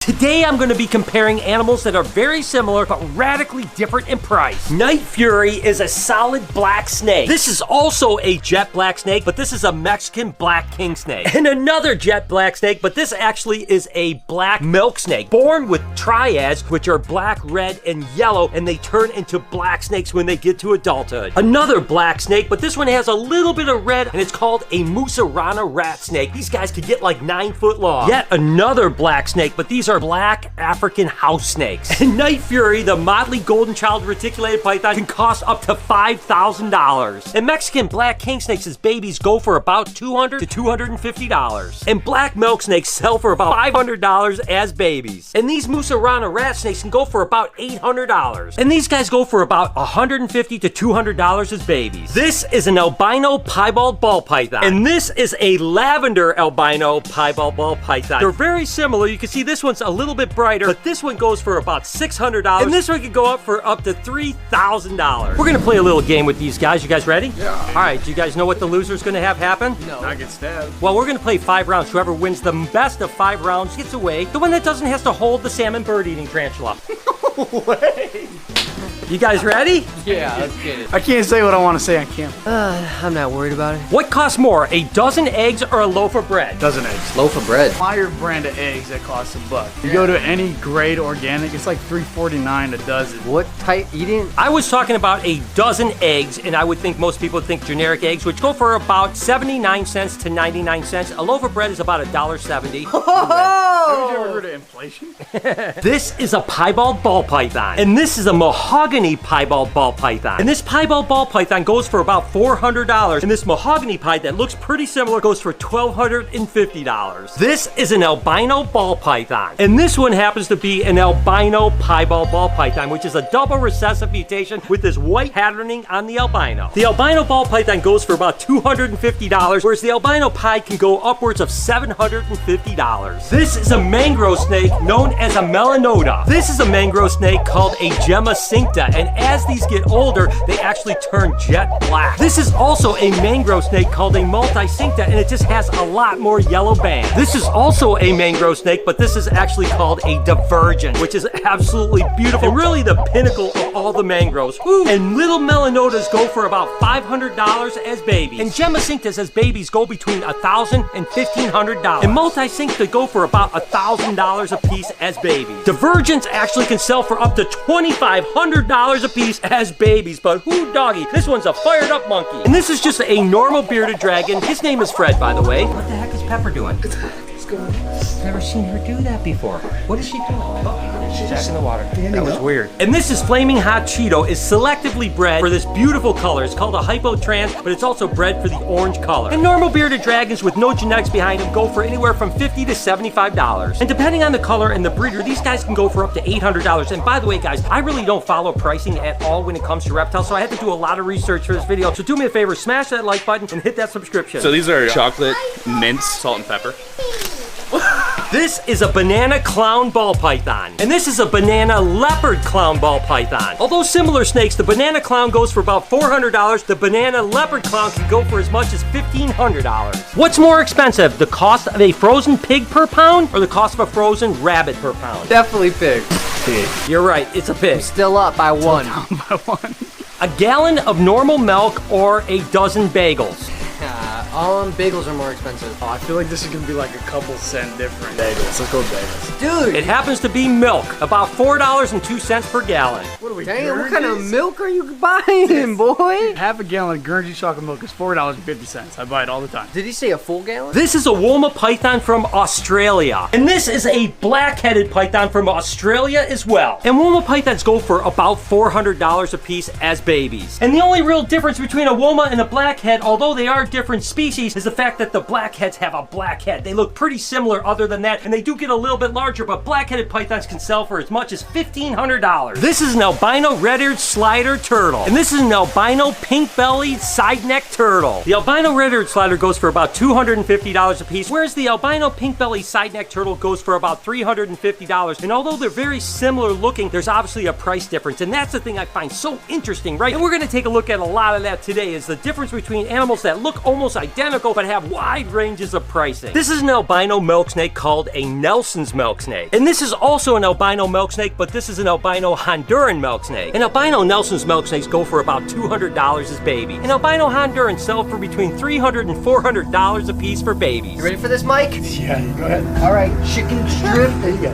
Today I'm going to be comparing animals that are very similar but radically different in price. Night Fury is a solid black snake. This is also a jet black snake, but this is a Mexican black king snake. And another jet black snake, but this actually is a black milk snake, born with triads, which are black, red, and yellow, and they turn into black snakes when they get to adulthood. Another black snake, but this one has a little bit of red, and it's called a Musarana rat snake. These guys could get like 9 foot long. Yet another black snake, but these are black African house snakes. And Night Fury, the motley golden child reticulated python, can cost up to $5,000. And Mexican black king snakes as babies go for about $200 to $250. And black milk snakes sell for about $500 as babies. And these Musarana rat snakes can go for about $800. And these guys go for about $150 to $200 as babies. This is an albino piebald ball python. And this is a lavender albino piebald ball python. They're very similar. You can see this one's a little bit brighter, but this one goes for about $600, and this one could go up for up to $3,000. We're gonna play a little game with these guys. You guys ready? Yeah. All right, do you guys know what the loser's gonna have happen? No. I get stabbed. Well, we're gonna play 5 rounds. Whoever wins the best of 5 rounds gets away. The one that doesn't has to hold the salmon bird-eating tarantula. No way. You guys ready? Yeah, let's get it. I can't say what I want to say on camera. I'm not worried about it. What costs more, a dozen eggs or a loaf of bread? Dozen eggs. Loaf of bread. Meyer brand of eggs that costs $1. You go to any grade organic, it's like $3.49 a dozen. What type? You didn't? I was talking about a dozen eggs, and I would think most people would think generic eggs, which go for about 79 cents to 99 cents. A loaf of bread is about $1.70. Haven't you ever heard of inflation? This is a piebald ball python, and this is a mahogany piebald ball python. And this piebald ball python goes for about $400, and this mahogany pied that looks pretty similar goes for $1,250. This is an albino ball python, and this one happens to be an albino piebald ball python, which is a double recessive mutation with this white patterning on the albino. The albino ball python goes for about $250, whereas the albino pied can go upwards of $750. This is a mangrove snake known as a melanota. This is a mangrove snake called a gemma cincta, and as these get older, they actually turn jet black. This is also a mangrove snake called a multi-cincta, and it just has a lot more yellow bands. This is also a mangrove snake, but this is actually called a divergent, which is absolutely beautiful and really the pinnacle of all the mangroves. Woo. And little melanotas go for about $500 as babies. And gemma cinctas as babies go between $1,000 and $1,500. And multi-cincta go for about $1,000 a piece as babies. Divergents actually can sell for up to $2,500 a piece as babies, but whoo doggy, this one's a fired up monkey. And this is just a normal bearded dragon. His name is Fred, by the way. What the heck is Pepper doing? What's going on? Never seen her do that before. What is she doing? Oh, she's back in the water. That was weird. And this is Flaming Hot Cheeto, is selectively bred for this beautiful color. It's called a hypotrans, but it's also bred for the orange color. And normal bearded dragons with no genetics behind them go for anywhere from $50 to $75. And depending on the color and the breeder, these guys can go for up to $800. And by the way, guys, I really don't follow pricing at all when it comes to reptiles, so I had to do a lot of research for this video. So do me a favor, smash that like button and hit that subscription. So these are chocolate, mint, salt and pepper. This is a banana clown ball python, and this is a banana leopard clown ball python. Although similar snakes, the banana clown goes for about $400. The banana leopard clown can go for as much as $1,500. What's more expensive, the cost of a frozen pig per pound or the cost of a frozen rabbit per pound? Definitely pig. Pig. You're right, it's a pig. Still up by one. By one. A gallon of normal milk or a dozen bagels? All bagels are more expensive. Oh, I feel like this is gonna be like a couple cent difference. Bagels. Let's go bagels. Dude! It happens to be milk, about $4.02 per gallon. What are we, Dang, what Guernseys? kind of milk are you buying, boy? Half a gallon of Guernsey chocolate milk is $4.50. I buy it all the time. Did he say a full gallon? This is a Woma python from Australia. And this is a black-headed python from Australia as well. And Woma pythons go for about $400 a piece as babies. And the only real difference between a Woma and a blackhead, although they are different species, is the fact that the blackheads have a black head. They look pretty similar other than that, and they do get a little bit larger, but black-headed pythons can sell for as much as $1,500. This is an albino red-eared slider turtle. And this is an albino pink-bellied side-neck turtle. The albino red-eared slider goes for about $250 a piece, whereas the albino pink-bellied side-neck turtle goes for about $350. And although they're very similar looking, there's obviously a price difference, and that's the thing I find so interesting, right? And we're gonna take a look at a lot of that today, is the difference between animals that look almost identical identical but have wide ranges of pricing. This is an albino milk snake called a Nelson's milk snake. And this is also an albino milk snake, but this is an albino Honduran milk snake. And albino Nelson's milk snakes go for about $200 as baby. And albino Hondurans sell for between $300 and $400 a piece for babies. You ready for this, Mike? Yeah, go ahead. All right, chicken strip. There you go.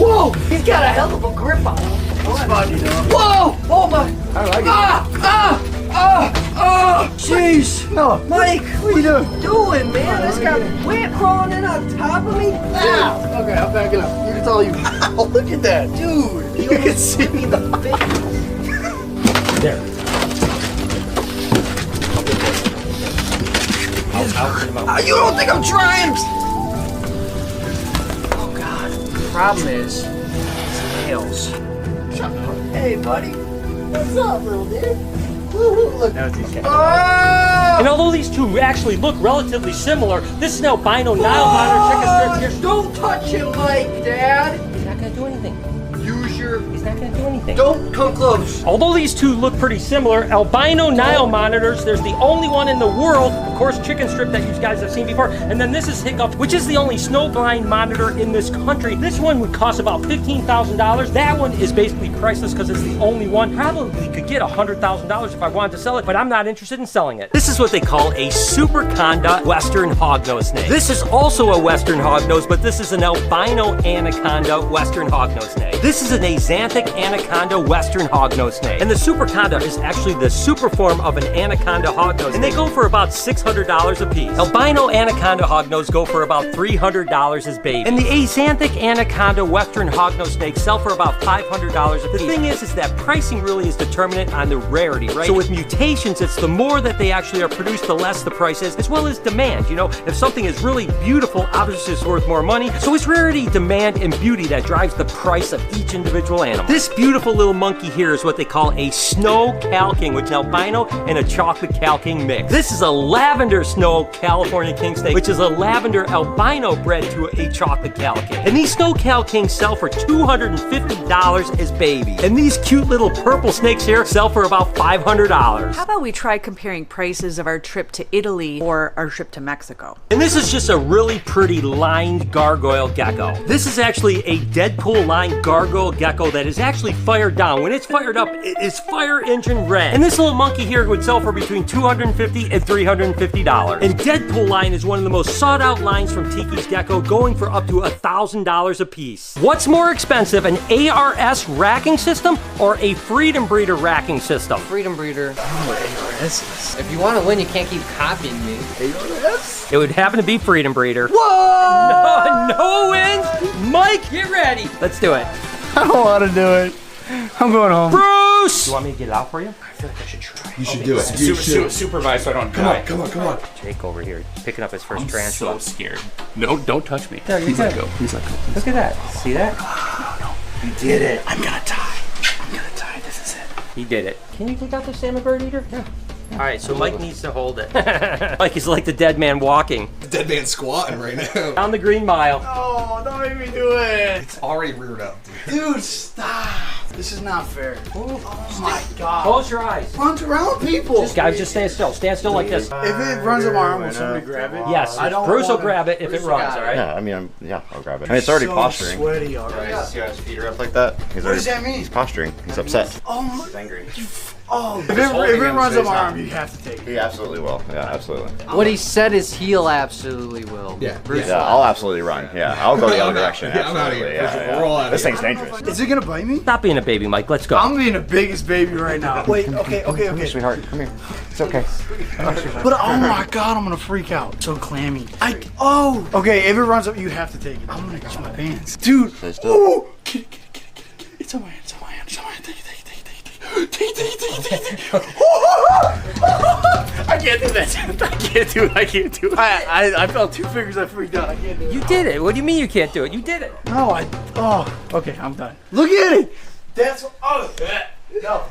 Whoa, he's got a hell of a grip on him. Whoa! Oh my! I like it. Jeez! No, Mike, what are you doing? doing, man? This got wet crawling in on top of me. Ow! Okay, I'm backing up. You can tell you. Oh, look at that, Dude, You can see me in the face. There. You don't think I'm trying? Oh God. The problem is, it's nails. Hey, buddy. What's up, little dude? Look. No, it's easy. And although these two actually look relatively similar, this is an albino Nile monitor chicken strip here. Don't touch him, Mike, Dad. He's not gonna do anything. Use your. He's not gonna do anything. Don't come close. Although these two look pretty similar, albino Nile monitors, there's the only one in the world, of course, chicken strip that you guys have seen before, and then this is Hiccup, which is the only snowblind monitor in this country. This one would cost about $15,000. That one is basically priceless because it's the only one. Probably could get $100,000 if I wanted to sell it, but I'm not interested in selling it. This is what they call a Superconda Western Hognose snake. This is also a Western Hognose, but this is an albino anaconda Western Hognose snake. This is an Axanthic anaconda Western Hognose snake. And the Superconda is actually the super form of an anaconda hognose, and they go for about $600 a piece. Albino anaconda hognose go for about $300 as baby. And the Axanthic anaconda Western hognose snakes sell for about $500 a piece. The thing is that pricing really is determinant on the rarity, right? So with mutations, it's the more that they actually are produced, the less the price is, as well as demand. You know, if something is really beautiful, obviously it's worth more money. So it's rarity, demand, and beauty that drives the price of each individual animal. This beautiful little monkey here is what they call a snow Cal King, which is albino and a chocolate Cal King mix. This is a lavender snow California King snake, which is a lavender albino bred to a chocolate Cal King. And these snow Cal Kings sell for $250 as baby. And these cute little purple snakes here sell for about $500. How about we try comparing prices of our trip to Italy or our trip to Mexico? And this is just a really pretty lined gargoyle gecko. This is actually a Deadpool lined gargoyle gecko that is actually fired down. When it's fired up, it is fire engine red. And this little monkey here would sell for between $250 and $350. And Deadpool line is one of the most sought out lines from Tiki's Gecko, going for up to $1,000 a piece. What's more expensive, an ARS racking system or a Freedom Breeder racking system? Freedom breeder. This is If you want to win, you can't keep copying me. It would happen to be Freedom Breeder. Whoa! No wins! Mike, get ready. Let's do it. I don't want to do it. I'm going home. Bruce! You want me to get it out for you? I feel like I should try. You should do it. You should. Supervise so I don't Come die. on, come on, come on. Jake over here, picking up his first I'm tarantula. so scared. No, don't touch me. No, you're Please let good. go. Please let go. Look at that. See that? You did it. I'm gonna die. I'm gonna die. This is it. He did it. Can you take out the salmon bird eater? Yeah. All right, so Mike needs to hold it. Mike is like the dead man walking The dead man squatting right now. down the green mile. Oh, don't make me do it. It's already reared up, dude. Dude, stop. This is not fair. Oh my God. Close your eyes. Runs around people. Guys, just stand still. Stand still like this. If it runs up my arm, will somebody grab it? Yes, I don't Bruce will wanna- grab it if it runs, all right? Yeah, I mean, I'll grab it. I mean, it's already so posturing. Sweaty already. See how his feet are up like that? He's What does that mean? He's posturing. He's upset. Oh my. He's angry. Oh. If it runs up my arm, you have to take it. He absolutely will. Yeah, absolutely. What he said is he'll absolutely will. Yeah. Yeah, I'll absolutely run. Yeah, I'll go the other direction. Yeah, I'm outta Absolutely. here. Yeah, We're all outta This here. thing's dangerous. Is it gonna bite me? Stop being a baby, Mike. Let's go. I'm being the biggest baby right now. Wait, okay. Sweetheart, come here. It's okay. But oh my God, I'm gonna freak out. So clammy. Okay, if it runs up, you have to take it. I'm gonna get my pants. Dude. Stay still. Oh, get it. It's on my hand. Take it. I can't do that. I can't do it. I felt two fingers. I freaked out. I can't do it. You did it. What do you mean you can't do it? You did it. No, okay, I'm done. Look at it. That's, no.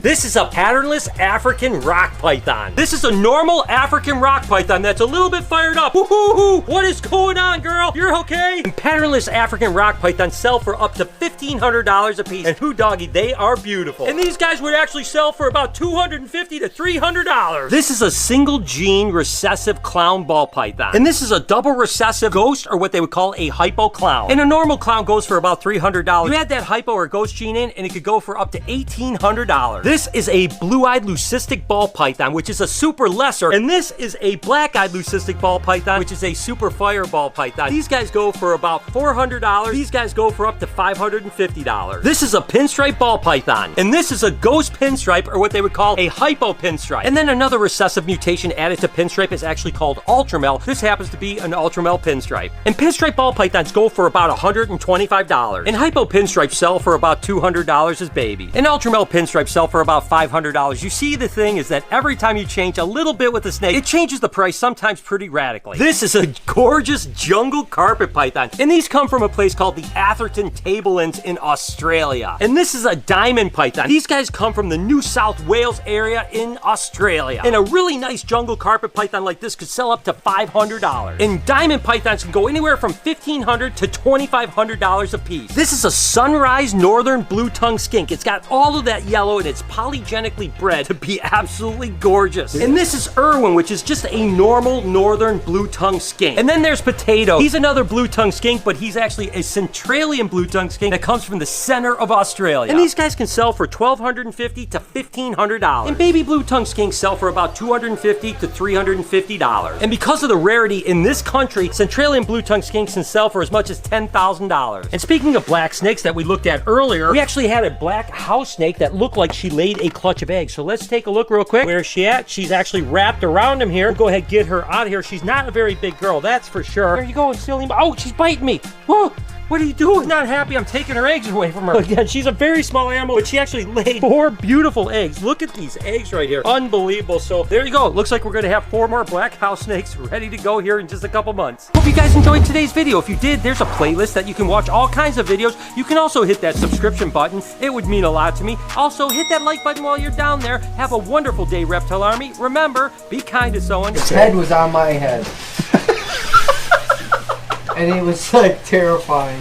This is a patternless African rock python. This is a normal African rock python that's a little bit fired up. Woohoo! What is going on, girl? You're okay? And patternless African rock pythons sell for up to $1,500 a piece. And who doggy, they are beautiful. And these guys would actually sell for about $250 to $300. This is a single gene recessive clown ball python. And this is a double recessive ghost, or what they would call a hypo clown. And a normal clown goes for about $300. You add that hypo or ghost gene in, and it could go for up to $1,800. This is a blue-eyed leucistic ball python, which is a super lesser. And this is a black-eyed leucistic ball python, which is a super fireball python. These guys go for about $400. These guys go for up to $550. This is a pinstripe ball python. And this is a ghost pinstripe, or what they would call a hypo pinstripe. And then another recessive mutation added to pinstripe is actually called ultramel. This happens to be an ultramel pinstripe. And pinstripe ball pythons go for about $125. And hypo pinstripes sell for about $200 as baby. And ultramel pinstripes sell for about $500. You see, the thing is that every time you change a little bit with the snake, it changes the price sometimes pretty radically. This is a gorgeous jungle carpet python. And these come from a place called the Atherton Tablelands in Australia. And this is a diamond python. These guys come from the New South Wales area in Australia. And a really nice jungle carpet python like this could sell up to $500. And diamond pythons can go anywhere from $1,500 to $2,500 a piece. This is a sunrise northern blue-tongue skink. It's got all of that yellow and it's polygenically bred to be absolutely gorgeous. And this is Irwin, which is just a normal northern blue-tongue skink. And then there's Potato. He's another blue-tongue skink, but he's actually a Centralian blue-tongue skink that comes from the center of Australia. And these guys can sell for $1,250 to $1,500. And baby blue-tongue skinks sell for about $250 to $350. And because of the rarity in this country, Centralian blue-tongue skinks can sell for as much as $10,000. And speaking of black snakes that we looked at earlier, we actually had a black house snake that looked like she laid a clutch of eggs. So let's take a look real quick. Where's she at? She's actually wrapped around him here. We'll go ahead and get her out of here. She's not a very big girl, that's for sure. There you go, silly. Oh, she's biting me. Whoa. What are you doing? Not happy I'm taking her eggs away from her. Again, she's a very small animal, but she actually laid 4 beautiful eggs. Look at these eggs right here. Unbelievable. So there you go. It looks like we're gonna have 4 more black house snakes ready to go here in just a couple months. Hope you guys enjoyed today's video. If you did, there's a playlist that you can watch all kinds of videos. You can also hit that subscription button. It would mean a lot to me. Also, hit that like button while you're down there. Have a wonderful day, Reptile Army. Remember, be kind to someone. His head was on my head. And it was like terrifying.